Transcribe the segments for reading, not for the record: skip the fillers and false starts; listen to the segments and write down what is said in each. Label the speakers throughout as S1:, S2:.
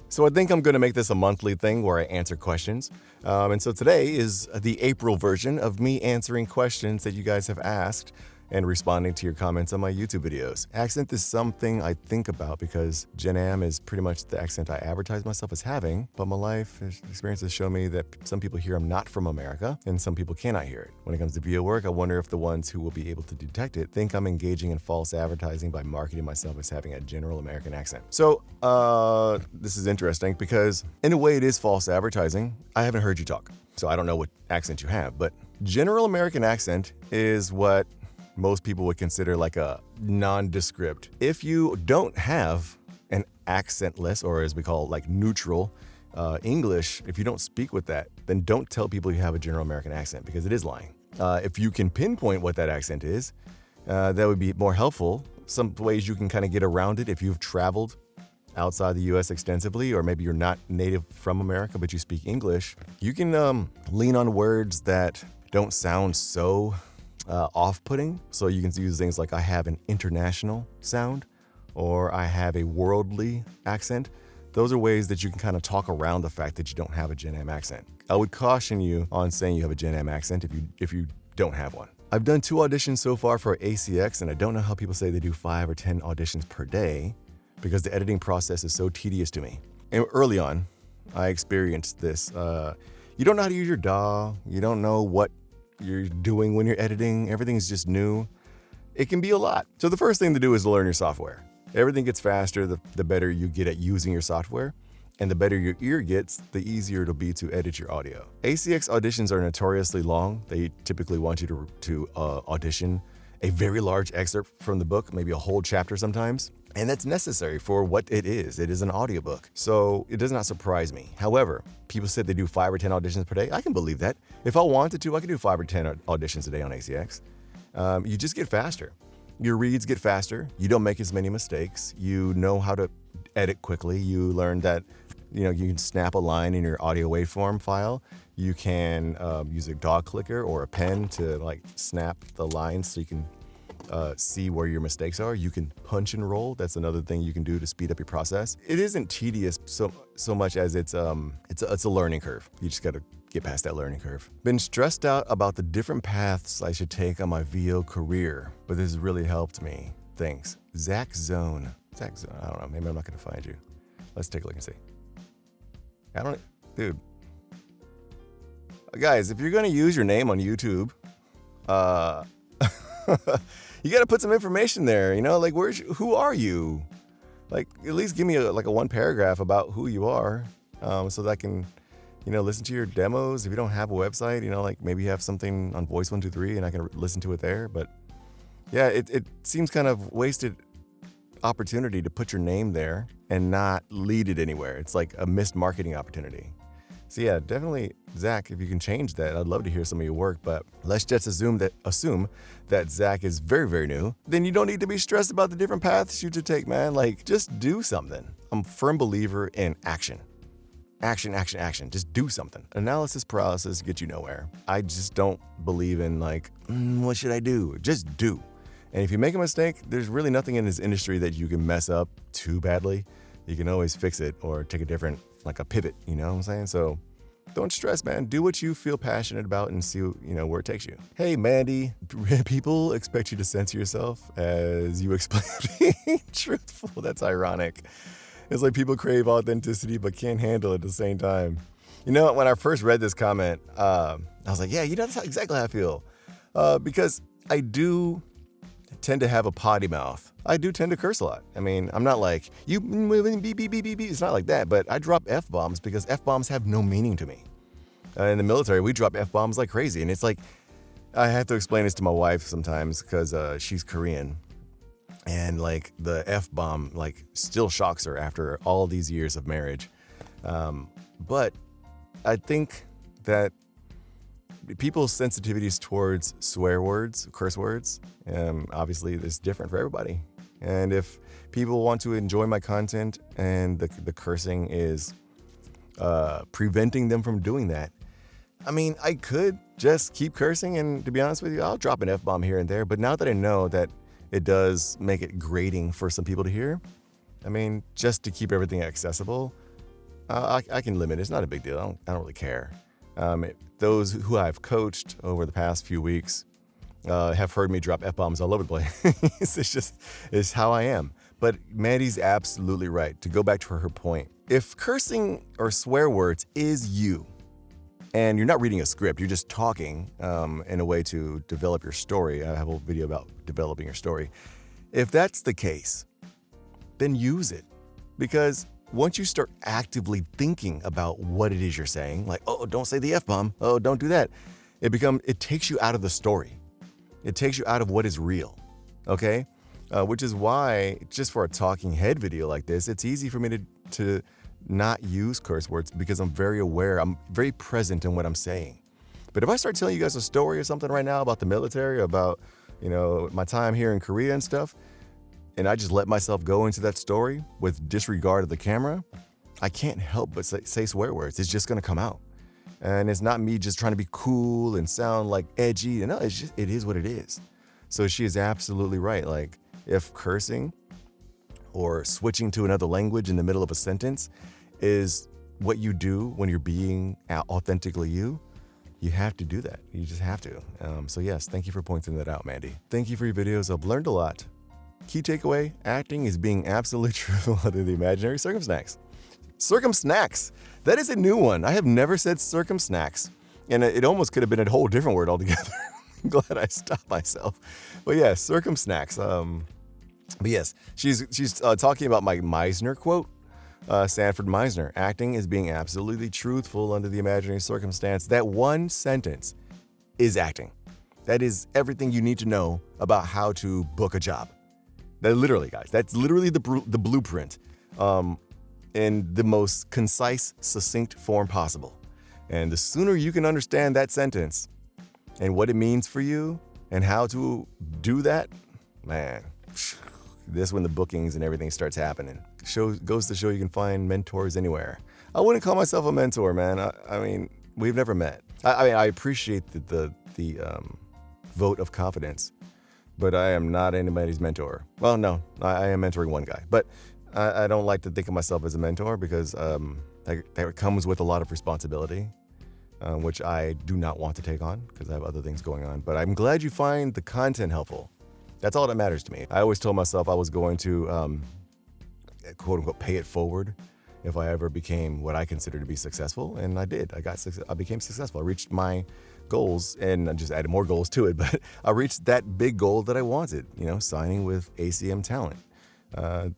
S1: So I think I'm going to make this a monthly thing where I answer questions. And so today is the April version of me answering questions that you guys have asked and responding to your comments on my YouTube videos. Accent is something I think about because Gen Am is pretty much the accent I advertise myself as having, but my life experiences show me that some people hear I'm not from America and some people cannot hear it. When it comes to VO work, I wonder if the ones who will be able to detect it think I'm engaging in false advertising by marketing myself as having a general American accent. So, this is interesting because in a way it is false advertising. I haven't heard you talk, so I don't know what accent you have, but general American accent is what most people would consider like a nondescript. If you don't have an accentless, or as we call like neutral English, if you don't speak with that, then don't tell people you have a general American accent because it is lying. If you can pinpoint what that accent is, that would be more helpful. Some ways you can kind of get around it if you've traveled outside the US extensively, or maybe you're not native from America, but you speak English, you can lean on words that don't sound so off-putting. So you can use things like I have an international sound or I have a worldly accent. Those are ways that you can kind of talk around the fact that you don't have a Gen Am accent. I would caution you on saying you have a Gen Am accent if you don't have one. I've done 2 auditions so far for ACX, and I don't know how people say they do 5 or 10 auditions per day because the editing process is so tedious to me. And early on, I experienced this. You don't know how to use your DAW. You don't know what you're doing when you're editing. Everything's just new. It can be a lot. So the first thing to do is to learn your software. Everything gets faster the better you get at using your software, and the better your ear gets, the easier it'll be to edit your audio. ACX auditions are notoriously long. They typically want you to audition a very large excerpt from the book, maybe a whole chapter sometimes. And that's necessary for what it is. It is an audiobook. So it does not surprise me. However, people said they do 5 or 10 auditions per day. I can believe that. If I wanted to, I could do 5 or 10 auditions a day on ACX. You just get faster. Your reads get faster. You don't make as many mistakes. You know how to edit quickly. You learn that you can snap a line in your audio waveform file. You can use a dog clicker or a pen to like snap the lines so you can see where your mistakes are. You can punch and roll. That's another thing you can do to speed up your process. It isn't tedious so much as it's a learning curve. You just got to get past that learning curve. Been stressed out about the different paths I should take on my VO career, but this has really helped me. Thanks. Zach Zone. I don't know. Maybe I'm not going to find you. Let's take a look and see. Dude. Guys, if you're going to use your name on YouTube, you got to put some information there, like who are you? Like at least give me a 1 paragraph about who you are, so that I can, listen to your demos. If you don't have a website, like maybe you have something on Voice 123 and I can listen to it there. But yeah, it seems kind of wasted opportunity to put your name there and not lead it anywhere. It's like a missed marketing opportunity. So yeah, definitely, Zach, if you can change that, I'd love to hear some of your work, but let's just assume that Zach is very, very new. Then you don't need to be stressed about the different paths you should take, man. Like, just do something. I'm a firm believer in action. Action, action, action. Just do something. Analysis paralysis gets you nowhere. I just don't believe in what should I do? Just do. And if you make a mistake, there's really nothing in this industry that you can mess up too badly. You can always fix it or take a different, like a pivot, you know what I'm saying? So don't stress, man. Do what you feel passionate about and see, where it takes you. Hey, Mandy, people expect you to censor yourself as you explain being truthful. That's ironic. It's like people crave authenticity but can't handle it at the same time. When I first read this comment, I was like, yeah, that's exactly how I feel. Because I do tend to have a potty mouth. I do tend to curse a lot. I mean, I'm not like, you beep, beep, beep, beep, beep. It's not like that, but I drop F-bombs because F-bombs have no meaning to me. In the military, we drop F-bombs like crazy. And it's like, I have to explain this to my wife sometimes because she's Korean. And like the F-bomb still shocks her after all these years of marriage. But I think that people's sensitivities towards swear words, curse words, obviously is different for everybody. And if people want to enjoy my content and the cursing is preventing them from doing that, I mean, I could just keep cursing, and to be honest with you, I'll drop an F-bomb here and there. But now that I know that it does make it grating for some people to hear, I mean, just to keep everything accessible, I can limit it. It's not a big deal. I don't really care. Those who I've coached over the past few weeks have heard me drop F-bombs all over the place. It's how I am. But Mandy's absolutely right. To go back to her point, if cursing or swear words is you, and you're not reading a script, you're just talking in a way to develop your story. I have a whole video about developing your story. If that's the case, then use it. Because once you start actively thinking about what it is you're saying, like, oh, don't say the F-bomb, oh, don't do that, it takes you out of the story. It takes you out of what is real, okay? Which is why, just for a talking head video like this, it's easy for me to not use curse words because I'm very aware, I'm very present in what I'm saying. But if I start telling you guys a story or something right now about the military, about, my time here in Korea and stuff, and I just let myself go into that story with disregard of the camera, I can't help but say swear words. It's just gonna come out. And it's not me just trying to be cool and sound like edgy. No, it is what it is. So she is absolutely right. Like, if cursing or switching to another language in the middle of a sentence is what you do when you're being authentically you have to do that. You just have to. So yes, thank you for pointing that out, Mandy. Thank you for your videos. I've learned a lot. Key takeaway, acting is being absolutely truthful under the imaginary circumsnacks. Circumsnacks. That is a new one. I have never said circumsnacks. And it almost could have been a whole different word altogether. I'm glad I stopped myself. But yeah, circumsnacks. But yes, she's talking about my Meisner quote. Sanford Meisner, acting is being absolutely truthful under the imaginary circumstance. That one sentence is acting. That is everything you need to know about how to book a job. That literally, guys, that's literally the blueprint in the most concise, succinct form possible. And the sooner you can understand that sentence and what it means for you and how to do that, man, this when the bookings and everything starts happening. Goes to show you can find mentors anywhere. I wouldn't call myself a mentor, man. I mean, we've never met. I appreciate the vote of confidence, but I am not anybody's mentor. Well, no, I am mentoring one guy, but I don't like to think of myself as a mentor because that comes with a lot of responsibility, which I do not want to take on because I have other things going on. But I'm glad you find the content helpful. That's all that matters to me. I always told myself I was going to, quote unquote, pay it forward if I ever became what I consider to be successful. And I did. I became successful. I reached my goals and I just added more goals to it. But I reached that big goal that I wanted, signing with ACM Talent.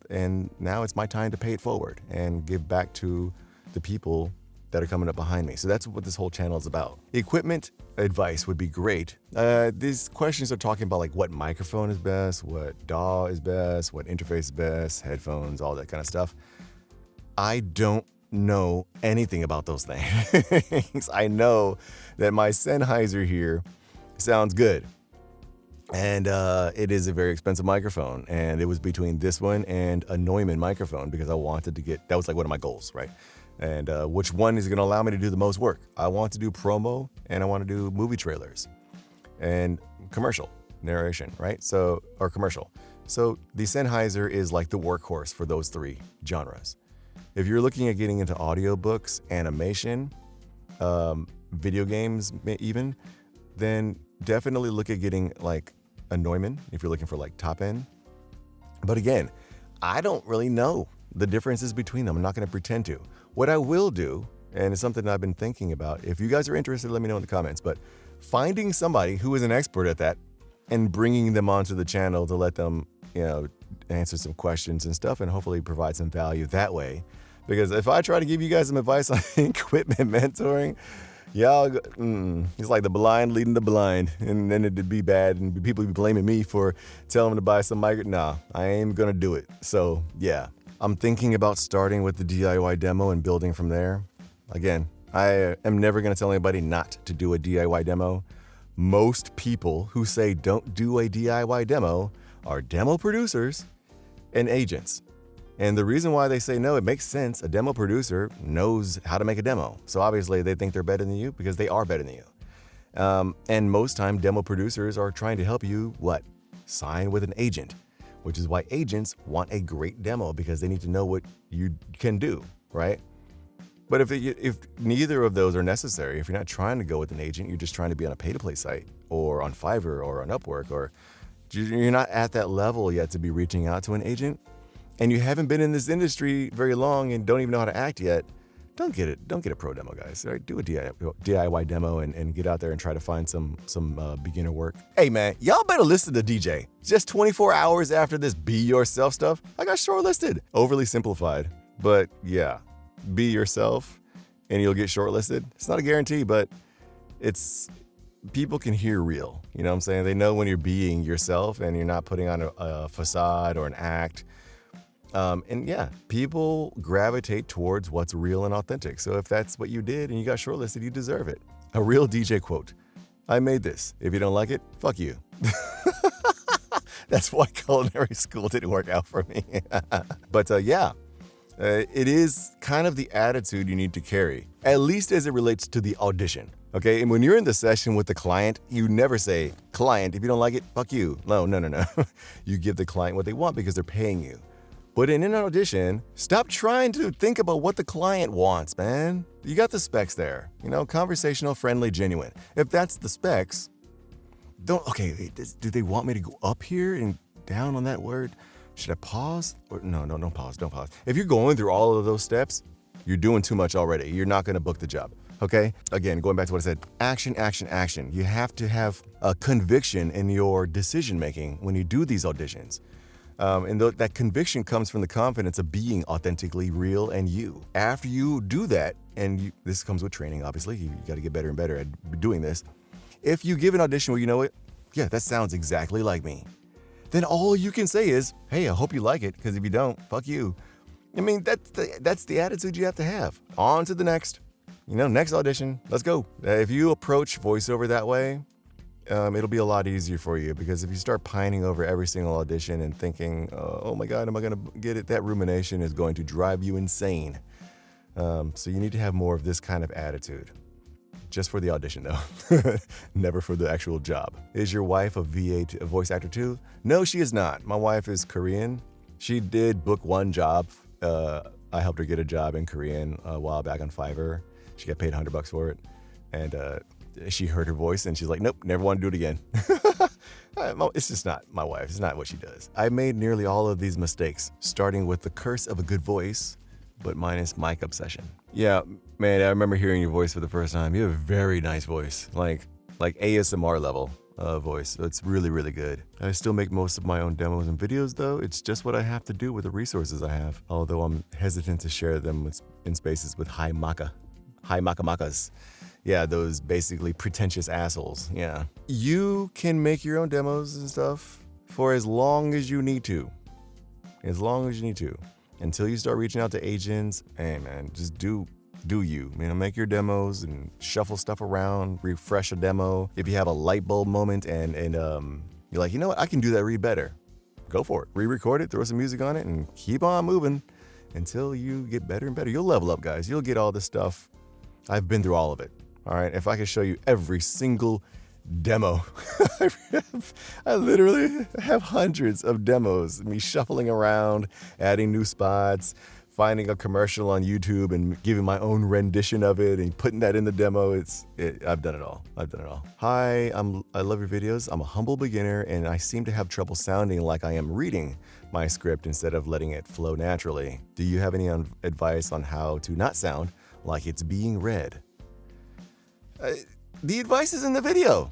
S1: And now it's my time to pay it forward and give back to the people that are coming up behind me. So that's what this whole channel is about. Equipment advice would be great. These questions are talking about like what microphone is best, what DAW is best, what interface is best, headphones, all that kind of stuff. I don't know anything about those things. I know that my Sennheiser here sounds good. And it is a very expensive microphone. And it was between this one and a Neumann microphone because I wanted to that was like one of my goals, right? And which one is going to allow me to do the most work? I want to do promo and I want to do movie trailers and commercial narration, right? Or commercial. So the Sennheiser is like the workhorse for those three genres. If you're looking at getting into audiobooks, animation, video games even, then definitely look at getting like a Neumann if you're looking for like top end. But again, I don't really know the differences between them. I'm not going to pretend to. What I will do, and it's something I've been thinking about, if you guys are interested, let me know in the comments, but finding somebody who is an expert at that and bringing them onto the channel to let them, answer some questions and stuff and hopefully provide some value that way. Because if I try to give you guys some advice on equipment mentoring, y'all, it's like the blind leading the blind, and then it'd be bad, and people be blaming me for telling them to buy some mic. Nah, I ain't gonna do it. So yeah, I'm thinking about starting with the DIY demo and building from there. Again, I am never gonna tell anybody not to do a DIY demo. Most people who say don't do a DIY demo are demo producers and agents. And the reason why they say no, it makes sense. A demo producer knows how to make a demo. So obviously they think they're better than you because they are better than you. And most time demo producers are trying to help you, sign with an agent, which is why agents want a great demo because they need to know what you can do, right? But if neither of those are necessary, if you're not trying to go with an agent, you're just trying to be on a pay-to-play site or on Fiverr or on Upwork, or you're not at that level yet to be reaching out to an agent, and you haven't been in this industry very long and don't even know how to act yet, don't get a pro demo, guys. All right, do a DIY demo and get out there and try to find some beginner work. Hey man, y'all better listen to DJ. Just 24 hours after this be yourself stuff, I got shortlisted. Overly simplified, but yeah, be yourself and you'll get shortlisted. It's not a guarantee, but people can hear real. You know what I'm saying? They know when you're being yourself and you're not putting on a facade or an act. And yeah, people gravitate towards what's real and authentic. So if that's what you did and you got shortlisted, you deserve it. A real DJ quote: "I made this. If you don't like it, fuck you." That's why culinary school didn't work out for me. But it is kind of the attitude you need to carry, at least as it relates to the audition. Okay, and when you're in the session with the client, you never say, "Client, if you don't like it, fuck you." No. You give the client what they want because they're paying you. But in an audition, stop trying to think about what the client wants, man. You got the specs there. Conversational, friendly, genuine. If that's the specs, do they want me to go up here and down on that word? Should I pause? Or no, don't pause. If you're going through all of those steps, you're doing too much already. You're not going to book the job. Okay? Again, going back to what I said, action, action, action. You have to have a conviction in your decision-making when you do these auditions. And that conviction comes from the confidence of being authentically real and you. After you do that, and this comes with training, obviously, you got to get better and better at doing this. If you give an audition where you know what, yeah, that sounds exactly like me, then all you can say is, "Hey, I hope you like it, because if you don't, fuck you." I mean, that's the attitude you have to have. On to the next. Next audition, let's go. If you approach voiceover that way, it'll be a lot easier for you, because if you start pining over every single audition and thinking, "Oh my God, am I going to get it?" that rumination is going to drive you insane. So you need to have more of this kind of attitude. Just for the audition, though. Never for the actual job. Is your wife a voice actor too? No, she is not. My wife is Korean. She did book one job. I helped her get a job in Korean a while back on Fiverr. She got paid $100 for it. And she heard her voice and she's like, "Nope, never want to do it again." It's just not my wife. It's not what she does. I made nearly all of these mistakes, starting with the curse of a good voice, but minus mic obsession. Yeah, man, I remember hearing your voice for the first time. You have a very nice voice, like ASMR level voice. So it's really, really good. I still make most of my own demos and videos, though. It's just what I have to do with the resources I have, although I'm hesitant to share them in spaces with high makas. Yeah, those basically pretentious assholes. Yeah. You can make your own demos and stuff for as long as you need to. Until you start reaching out to agents, hey man, just do you. Make your demos and shuffle stuff around, refresh a demo. If you have a light bulb moment and you're like, "You know what, I can do that read better," go for it. Re-record it, throw some music on it, and keep on moving until you get better and better. You'll level up, guys. You'll get all this stuff. I've been through all of it. All right, if I could show you every single demo, I literally have hundreds of demos, me shuffling around, adding new spots, finding a commercial on YouTube and giving my own rendition of it and putting that in the demo. I've done it all. Hi, I love your videos. I'm a humble beginner and I seem to have trouble sounding like I am reading my script instead of letting it flow naturally. Do you have any advice on how to not sound like it's being read? The advice is in the video.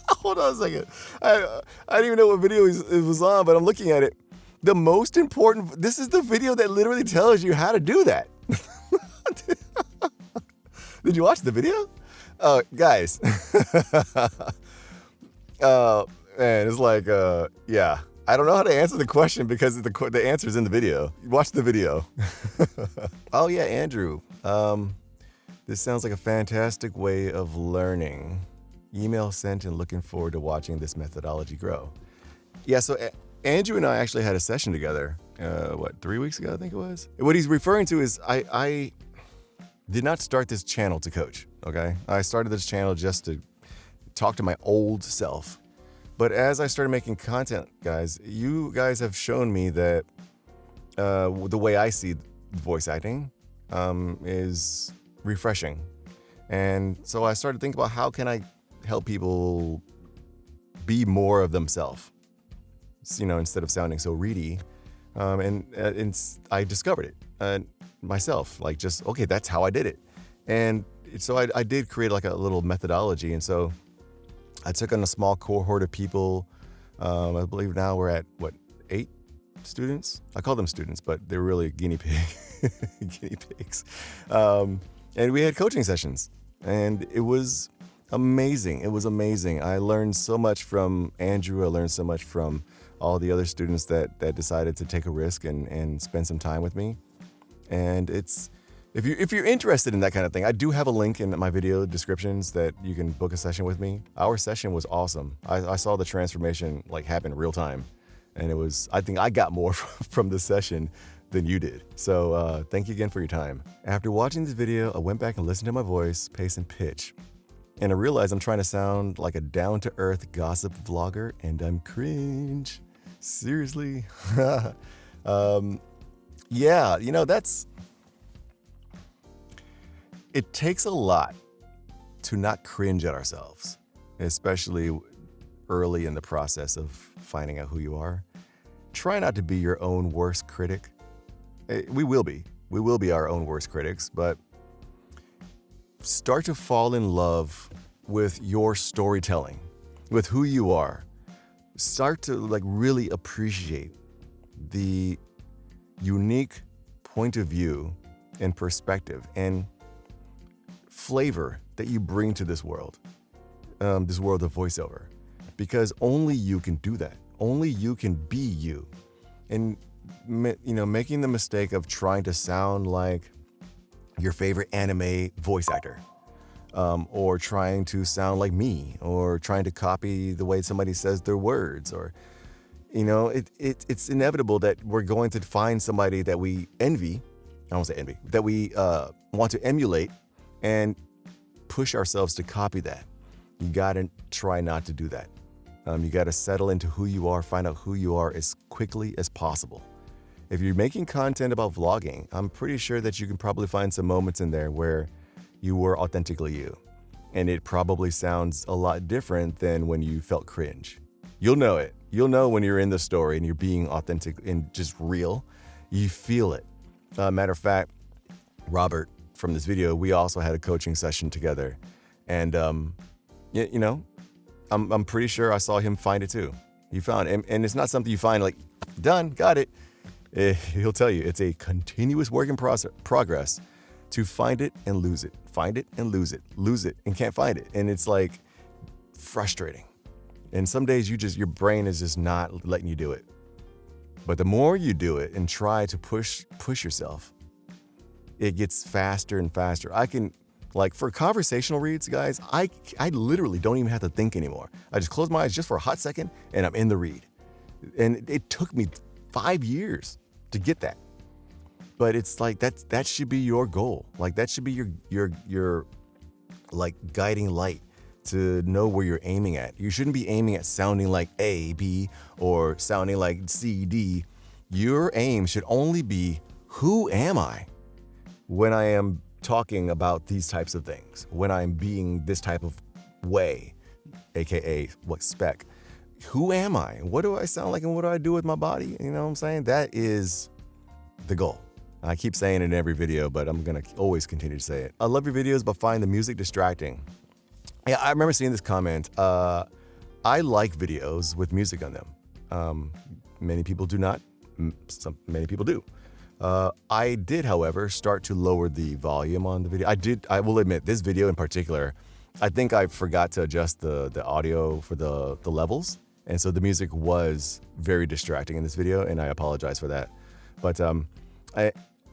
S1: Hold on a second. I didn't even know what video it was on, but I'm looking at it. The most important, this is the video that literally tells you how to do that. Did you watch the video? Guys. Man, it's like, yeah. I don't know how to answer the question because the answer is in the video. Watch the video. Oh yeah, Andrew. This sounds like a fantastic way of learning. Email sent and looking forward to watching this methodology grow. Yeah, so Andrew and I actually had a session together, 3 weeks ago, I think it was? What he's referring to is I did not start this channel to coach, okay? I started this channel just to talk to my old self. But as I started making content, guys, you guys have shown me that the way I see voice acting, is refreshing. And so I started thinking about how can I help people be more of themselves, instead of sounding so reedy. And I discovered it myself, okay, that's how I did it. And so I did create like a little methodology. And so I took on a small cohort of people. I believe now we're at 8 students? I call them students, but they're really guinea pigs. And we had coaching sessions, and it was amazing. It was amazing. I learned so much from Andrew. I learned so much from all the other students that decided to take a risk and spend some time with me. And if you're interested in that kind of thing, I do have a link in my video descriptions that you can book a session with me. Our session was awesome. I saw the transformation happen real time. And I think I got more from this session than you did. So thank you again for your time. After watching this video, I went back and listened to my voice, pace, and pitch. And I realized I'm trying to sound like a down-to-earth gossip vlogger, and I'm cringe. Seriously. Yeah, it takes a lot to not cringe at ourselves, especially early in the process of finding out who you are. Try not to be your own worst critic. We will be. We will be our own worst critics, but start to fall in love with your storytelling, with who you are. Start to really appreciate the unique point of view and perspective and flavor that you bring to this world of voiceover, because only you can do that. Only you can be you. And making the mistake of trying to sound like your favorite anime voice actor, or trying to sound like me, or trying to copy the way somebody says their words, or it's inevitable that we're going to find somebody that we envy. I don't say envy, that we want to emulate and push ourselves to copy that. You gotta try not to do that. You gotta settle into who you are, find out who you are as quickly as possible. If you're making content about vlogging, I'm pretty sure that you can probably find some moments in there where you were authentically you. And it probably sounds a lot different than when you felt cringe. You'll know it. You'll know when you're in the story and you're being authentic and just real. You feel it. Matter of fact, Robert from this video, we also had a coaching session together. And, I'm pretty sure I saw him find it too. He found it. And it's not something you find done, got it. He'll tell you it's a continuous work in progress to find it and lose it, find it and lose it and can't find it. And it's frustrating. And some days your brain is just not letting you do it. But the more you do it and try to push yourself, it gets faster and faster. I can, for conversational reads, guys, I literally don't even have to think anymore. I just close my eyes just for a hot second and I'm in the read. And it took me 5 years to get that. But it's that should be your goal. That should be your guiding light to know where you're aiming at. You shouldn't be aiming at sounding like A, B, or sounding like C, D. Your aim should only be, who am I when I am talking about these types of things, when I'm being this type of way, aka spec. Who am I? What do I sound like and what do I do with my body? You know what I'm saying? That is the goal. I keep saying it in every video, but I'm going to always continue to say it. I love your videos, but find the music distracting. Yeah, I remember seeing this comment. I like videos with music on them. Many people do not. Many people do. I did, however, start to lower the volume on the video. I will admit, this video in particular, I think I forgot to adjust the audio for the levels. And so the music was very distracting in this video, and I apologize for that. But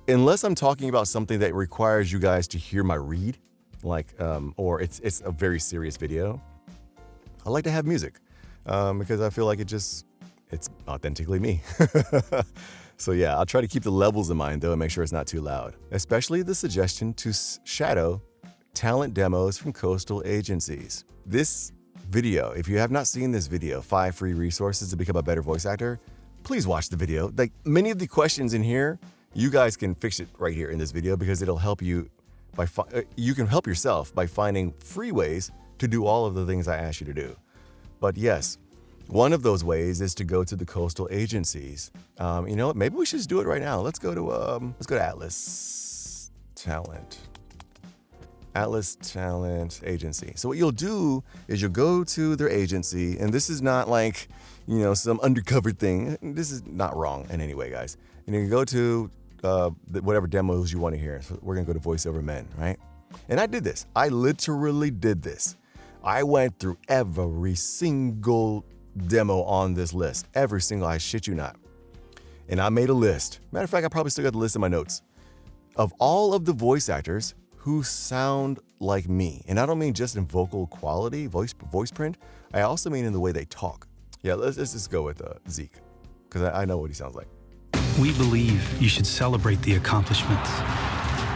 S1: unless I'm talking about something that requires you guys to hear my read, or it's a very serious video, I like to have music because I feel like it's authentically me. So yeah, I'll try to keep the levels in mind though and make sure it's not too loud. Especially the suggestion to shadow talent demos from coastal agencies. This video, if you have not seen this video, 5 free resources to become a better voice actor, please watch the video. Many of the questions in here You guys can fix it right here in this video because it'll help you you can help yourself by finding free ways to do all of the things I asked you to do. But yes, one of those ways is to go to the coastal agencies. You know what? Maybe we should just do it right now. Let's go to Atlas Talent. Atlas Talent Agency. So what you'll do is you'll go to their agency, and this is not like, you know, some undercover thing. This is not wrong in any way, guys. And you can go to whatever demos you want to hear. So we're gonna go to Voiceover Men, right? And I did this. I literally did this. I went through every single demo on this list. Every single, I shit you not. And I made a list. Matter of fact, I probably still got the list in my notes of all of the voice actors who sound like me. And I don't mean just in vocal quality, voice print. I also mean in the way they talk. Yeah, let's just go with Zeke, because I know what he sounds like.
S2: We believe you should celebrate the accomplishments,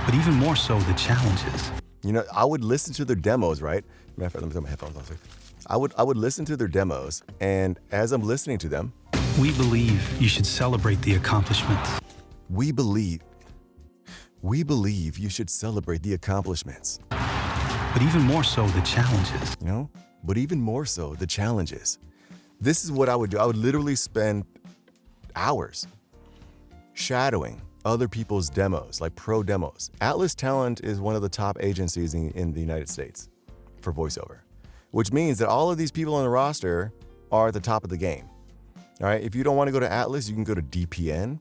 S2: but even more so the challenges.
S1: You know, I would listen to their demos, right? Matter of fact, let me put my headphones on. I would listen to their demos, and as I'm listening to them,
S2: we believe you should celebrate the accomplishments.
S1: We believe you should celebrate the accomplishments.
S2: But even more so the challenges.
S1: You know, but even more so the challenges. This is what I would do. I would literally spend hours shadowing other people's demos, like pro demos. Atlas Talent is one of the top agencies in the United States for voiceover, which means that all of these people on the roster are at the top of the game. All right, if you don't want to go to Atlas, you can go to DPN.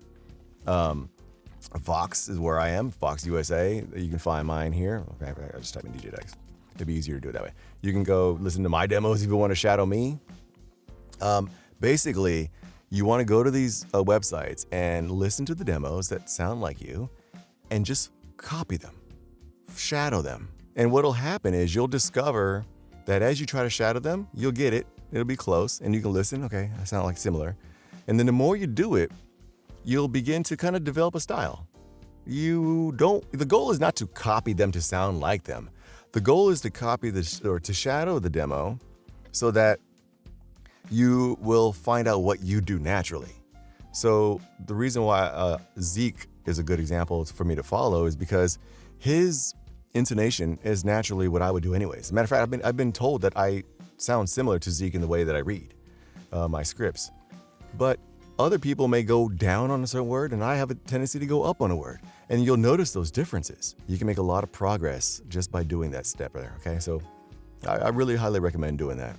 S1: Vox is where I am, Vox USA. You can find mine here. Okay, I just type in DJ Dykes. It'd be easier to do it that way. You can go listen to my demos if you want to shadow me. Basically, you want to go to these websites and listen to the demos that sound like you and just copy them, shadow them. And what'll happen is you'll discover that as you try to shadow them, you'll get it. It'll be close and you can listen. Okay, I sound like similar. And then the more you do it, you'll begin to kind of develop a style. The goal is not to copy them to sound like them. The goal is to copy or to shadow the demo so that you will find out what you do naturally. So the reason why Zeke is a good example for me to follow is because his intonation is naturally what I would do anyways. As a matter of fact, I've been told that I sound similar to Zeke in the way that I read my scripts. But other people may go down on a certain word, and I have a tendency to go up on a word. And you'll notice those differences. You can make a lot of progress just by doing that step there, okay? So I really highly recommend doing that.